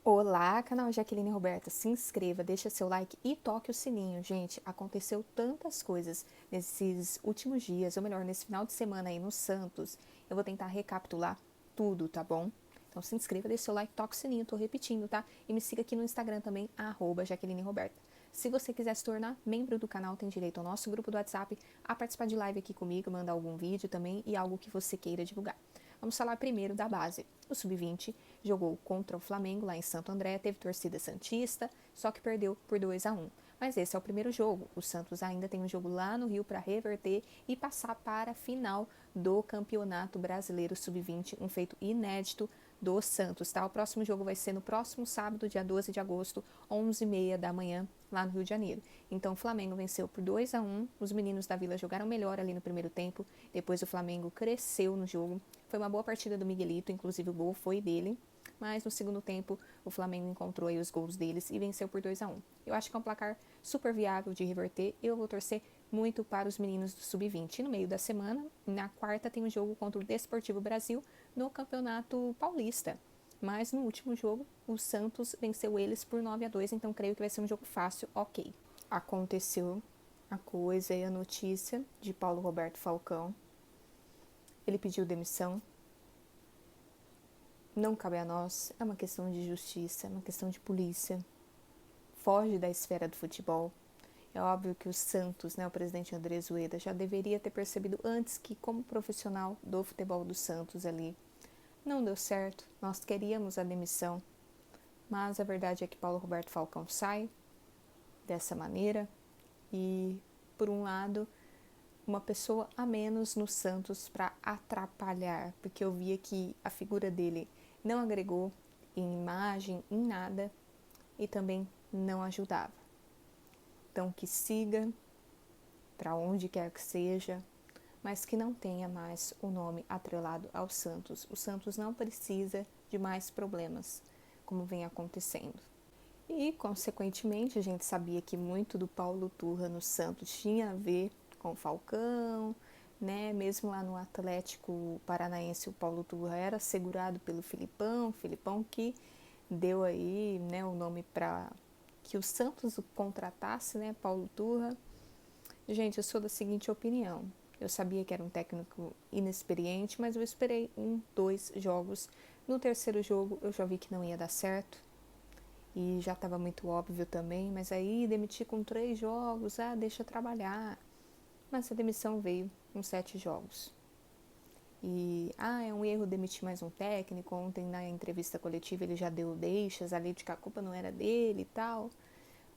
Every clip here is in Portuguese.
Olá, canal Jaqueline Roberta, se inscreva, deixa seu like e toque o sininho. Gente, aconteceu tantas coisas nesses últimos dias, ou melhor, nesse final de semana aí no Santos. Eu vou tentar recapitular tudo, tá bom? Então se inscreva, deixa seu like, toque o sininho, tô repetindo, tá? E me siga aqui no Instagram também, @Jaqueline Roberta. Se você quiser se tornar membro do canal, tem direito ao nosso grupo do WhatsApp, a participar de live aqui comigo, mandar algum vídeo também e algo que você queira divulgar. Vamos falar primeiro da base. O Sub-20 jogou contra o Flamengo lá em Santo André, teve torcida santista, só que perdeu por 2-1. Mas esse é o primeiro jogo. O Santos ainda tem um jogo lá no Rio para reverter e passar para a final do Campeonato Brasileiro Sub-20, um feito inédito do Santos, tá? O próximo jogo vai ser no próximo sábado, dia 12 de agosto, 11h30 da manhã, lá no Rio de Janeiro. Então o Flamengo venceu por 2-1, os meninos da Vila jogaram melhor ali no primeiro tempo, depois o Flamengo cresceu no jogo, foi uma boa partida do Miguelito, inclusive o gol foi dele, mas no segundo tempo o Flamengo encontrou aí os gols deles e venceu por 2-1. Eu acho que é um placar super viável de reverter, eu vou torcer muito para os meninos do Sub-20. No meio da semana, na quarta, tem um jogo contra o Desportivo Brasil no Campeonato Paulista. Mas no último jogo, o Santos venceu eles por 9-2, então creio que vai ser um jogo fácil, ok. Aconteceu a coisa e a notícia de Paulo Roberto Falcão. Ele pediu demissão. Não cabe a nós, é uma questão de justiça, é uma questão de polícia. Foge da esfera do futebol. É óbvio que o Santos, né, o presidente Andrés Ueda, já deveria ter percebido antes que, como profissional do futebol do Santos ali, não deu certo, nós queríamos a demissão, mas a verdade é que Paulo Roberto Falcão sai dessa maneira e, por um lado, uma pessoa a menos no Santos para atrapalhar, porque eu via que a figura dele não agregou em imagem, em nada, e também não ajudava. Então que siga para onde quer que seja, mas que não tenha mais o nome atrelado ao Santos. O Santos não precisa de mais problemas, como vem acontecendo. E, consequentemente, a gente sabia que muito do Paulo Turra no Santos tinha a ver com o Falcão, né? Mesmo lá no Atlético Paranaense, o Paulo Turra era segurado pelo Filipão que deu aí, né, o nome para que o Santos o contratasse, né, Paulo Turra. Gente, eu sou da seguinte opinião. Eu sabia que era um técnico inexperiente, mas eu esperei 2 jogos. No terceiro jogo eu já vi que não ia dar certo e já estava muito óbvio também, mas aí demitir com 3 jogos, deixa trabalhar. Mas a demissão veio com 7 jogos. E, é um erro demitir mais um técnico. Ontem na entrevista coletiva ele já deu deixas ali de que a culpa não era dele e tal.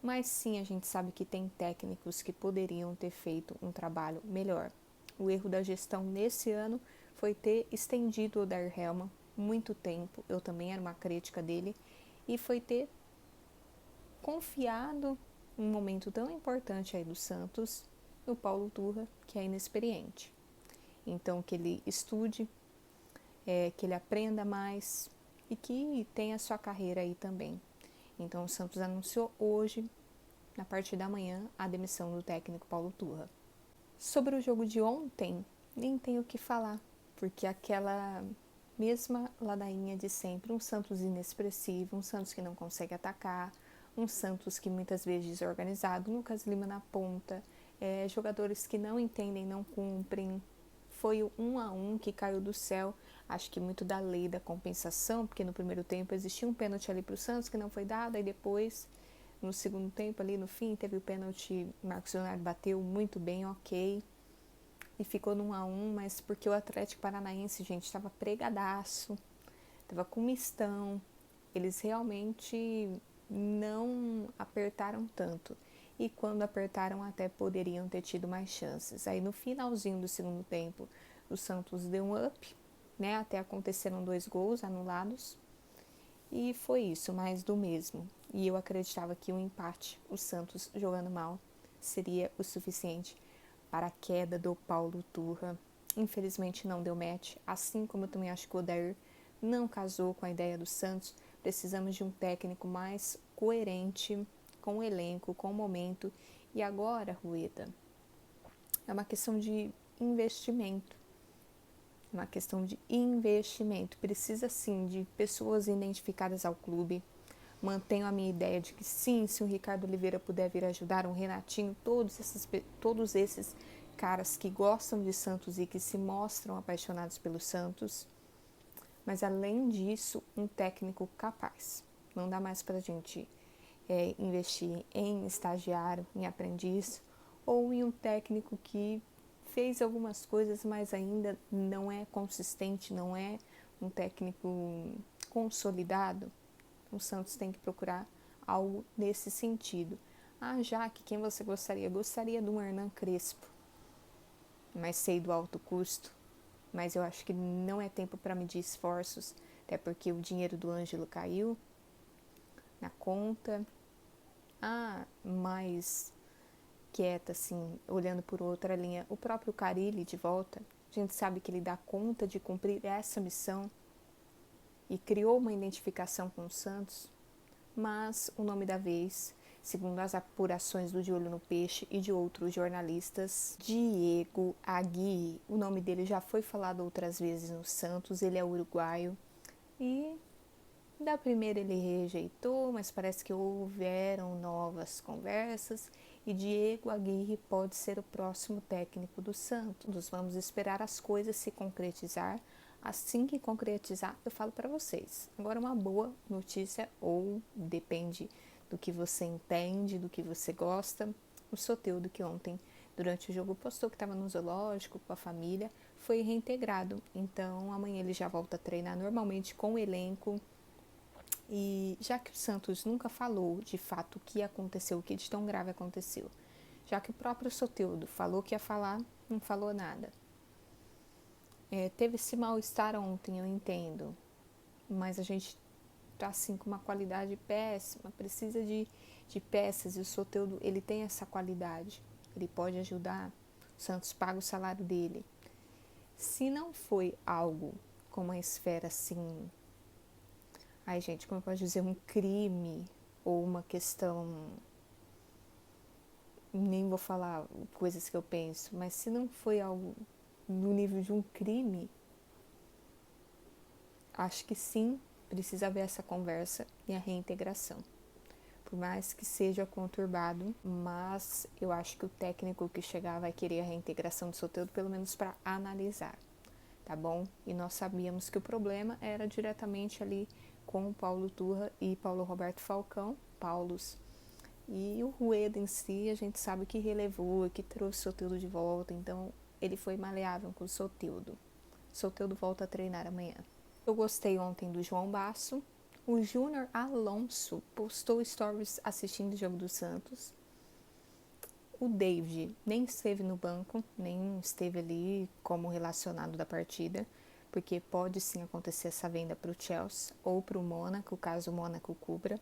Mas sim, a gente sabe que tem técnicos que poderiam ter feito um trabalho melhor. O erro da gestão nesse ano foi ter estendido o Odair Hellmann muito tempo, eu também era uma crítica dele, e foi ter confiado um momento tão importante aí do Santos no Paulo Turra, que é inexperiente. Então que ele estude, que ele aprenda mais e que tenha sua carreira aí também. Então o Santos anunciou hoje, na parte da manhã, a demissão do técnico Paulo Turra. Sobre o jogo de ontem, nem tenho o que falar, porque aquela mesma ladainha de sempre, um Santos inexpressivo, um Santos que não consegue atacar, um Santos que muitas vezes é desorganizado, Lucas Lima na ponta, jogadores que não entendem, não cumprem. Foi o 1-1 que caiu do céu, acho que muito da lei da compensação, porque no primeiro tempo existia um pênalti ali para o Santos que não foi dado, e depois no segundo tempo, ali no fim, teve o pênalti, Marcos Leonardo bateu muito bem, ok, e ficou no 1-1, mas porque o Atlético Paranaense, gente, estava pregadaço, estava com mistão, eles realmente não apertaram tanto, e quando apertaram até poderiam ter tido mais chances. Aí no finalzinho do segundo tempo, o Santos deu um up, né, até aconteceram 2 gols anulados, e foi isso, mais do mesmo. E eu acreditava que o empate, o Santos jogando mal, seria o suficiente para a queda do Paulo Turra. Infelizmente não deu match, assim como eu também acho que o Odair não casou com a ideia do Santos. Precisamos de um técnico mais coerente com o elenco, com o momento. E agora, Rueda, é uma questão de investimento. Precisa sim de pessoas identificadas ao clube, mantenho a minha ideia de que sim, se o Ricardo Oliveira puder vir ajudar, um Renatinho, todos esses caras que gostam de Santos e que se mostram apaixonados pelo Santos, mas além disso, um técnico capaz. Não dá mais pra gente investir em estagiário, em aprendiz, ou em um técnico que fez algumas coisas, mas ainda não é consistente, não é um técnico consolidado. O Santos tem que procurar algo nesse sentido. Jaque, quem você gostaria? Gostaria do Hernan Crespo, mas sei do alto custo. Mas eu acho que não é tempo para medir esforços, até porque o dinheiro do Ângelo caiu na conta. Mais quieta, assim, olhando por outra linha, o próprio Carille de volta. A gente sabe que ele dá conta de cumprir essa missão e criou uma identificação com o Santos, mas o nome da vez, segundo as apurações do De Olho no Peixe e de outros jornalistas, Diego Aguirre. O nome dele já foi falado outras vezes no Santos, ele é uruguaio e da primeira ele rejeitou, mas parece que houveram novas conversas e Diego Aguirre pode ser o próximo técnico do Santos. Vamos esperar as coisas se concretizar. Assim que concretizar, eu falo para vocês. Agora, uma boa notícia, ou depende do que você entende, do que você gosta. O Soteldo, que ontem, durante o jogo, postou que estava no zoológico com a família, foi reintegrado. Então, amanhã ele já volta a treinar normalmente com o elenco. E já que o Santos nunca falou de fato o que aconteceu, o que de tão grave aconteceu, já que o próprio Soteldo falou que ia falar, não falou nada. Teve esse mal-estar ontem, eu entendo, mas a gente tá assim com uma qualidade péssima, precisa de peças e o Soteldo, ele tem essa qualidade, ele pode ajudar, o Santos paga o salário dele. Se não foi algo com uma esfera assim, gente, como eu posso dizer, um crime ou uma questão, nem vou falar coisas que eu penso, mas se não foi algo no nível de um crime, acho que sim, precisa haver essa conversa e a reintegração. Por mais que seja conturbado, mas eu acho que o técnico que chegar vai querer a reintegração do Soteldo, pelo menos para analisar, tá bom? E nós sabíamos que o problema era diretamente ali com o Paulo Turra e Paulo Roberto Falcão, Paulos. E o Rueda em si, a gente sabe que relevou, que trouxe o Soteldo de volta, então ele foi maleável com o Soteldo. Soteldo volta a treinar amanhã. Eu gostei ontem do João Basso. O Júnior Alonso postou stories assistindo o jogo do Santos. O David nem esteve no banco, nem esteve ali como relacionado da partida, porque pode sim acontecer essa venda para o Chelsea ou para o Mônaco, caso o Mônaco cubra.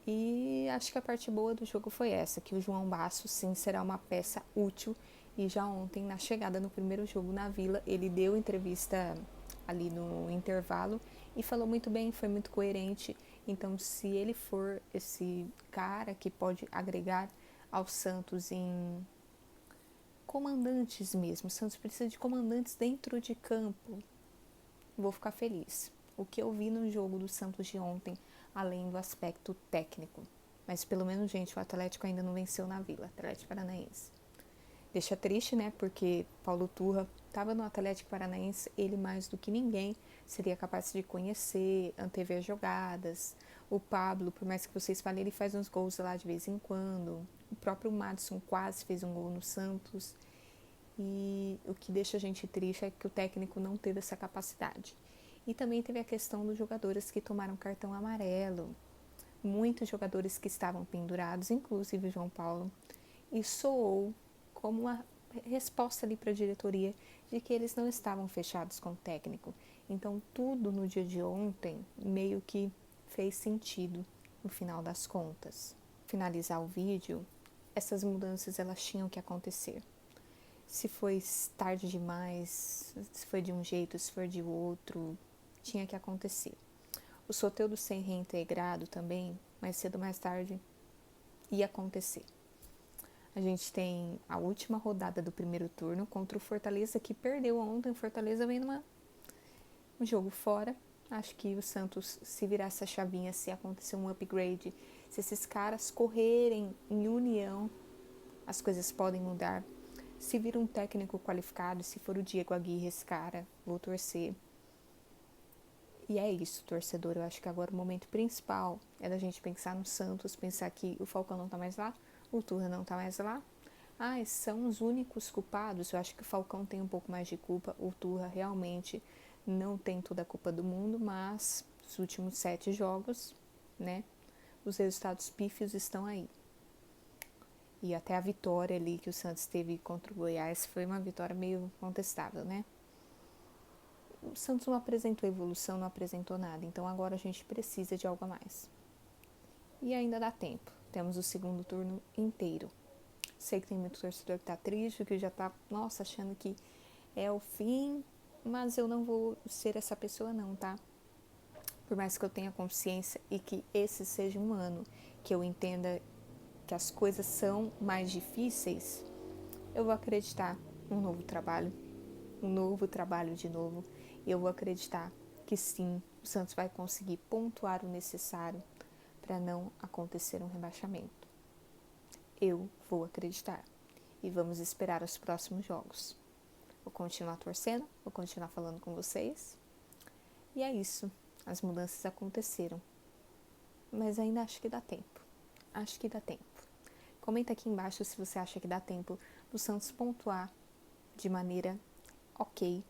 E acho que a parte boa do jogo foi essa, que o João Basso sim será uma peça útil. E já ontem, na chegada no primeiro jogo na Vila, ele deu entrevista ali no intervalo e falou muito bem, foi muito coerente. Então, se ele for esse cara que pode agregar ao Santos em comandantes mesmo, o Santos precisa de comandantes dentro de campo, vou ficar feliz. O que eu vi no jogo do Santos de ontem, além do aspecto técnico. Mas pelo menos, gente, o Atlético ainda não venceu na Vila, Atlético Paranaense. Deixa triste, né? Porque Paulo Turra estava no Atlético Paranaense, ele mais do que ninguém seria capaz de conhecer, antever jogadas. O Pablo, por mais que vocês falem, ele faz uns gols lá de vez em quando. O próprio Madison quase fez um gol no Santos. E o que deixa a gente triste é que o técnico não teve essa capacidade. E também teve a questão dos jogadores que tomaram cartão amarelo. Muitos jogadores que estavam pendurados, inclusive o João Paulo, e soou como uma resposta ali para a diretoria de que eles não estavam fechados com o técnico. Então tudo no dia de ontem meio que fez sentido no final das contas. Finalizar o vídeo, essas mudanças elas tinham que acontecer. Se foi tarde demais, se foi de um jeito, se foi de outro, tinha que acontecer. O Soteldo ser reintegrado também, mais cedo ou mais tarde, ia acontecer. A gente tem a última rodada do primeiro turno contra o Fortaleza, que perdeu ontem. O Fortaleza vem um jogo fora. Acho que o Santos, se virar essa chavinha, se acontecer um upgrade, se esses caras correrem em união, as coisas podem mudar. Se vir um técnico qualificado, se for o Diego Aguirre esse cara, vou torcer. E é isso, torcedor. Eu acho que agora o momento principal é da gente pensar no Santos, pensar que o Falcão não tá mais lá, o Turra não tá mais lá. Ah, são os únicos culpados. Eu acho que o Falcão tem um pouco mais de culpa, o Turra realmente não tem toda a culpa do mundo, mas os últimos 7 jogos, né, os resultados pífios estão aí. E até a vitória ali que o Santos teve contra o Goiás foi uma vitória meio contestável, né? O Santos não apresentou evolução, não apresentou nada, então agora a gente precisa de algo a mais. E ainda dá tempo, temos o segundo turno inteiro. Sei que tem muito torcedor que tá triste, que já tá, nossa, achando que é o fim, mas eu não vou ser essa pessoa não, tá? Por mais que eu tenha consciência e que esse seja um ano que eu entenda que as coisas são mais difíceis, eu vou acreditar num novo trabalho, de novo, e eu vou acreditar que sim, o Santos vai conseguir pontuar o necessário para não acontecer um rebaixamento. Eu vou acreditar e vamos esperar os próximos jogos. Vou continuar torcendo, vou continuar falando com vocês. E é isso. As mudanças aconteceram. Mas ainda acho que dá tempo. Acho que dá tempo. Comenta aqui embaixo se você acha que dá tempo do Santos pontuar de maneira ok.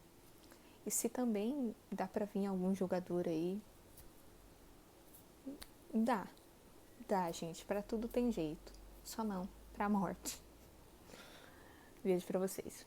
E se também dá pra vir algum jogador aí. Dá. Dá, gente. Pra tudo tem jeito. Só não pra morte. Beijo pra vocês.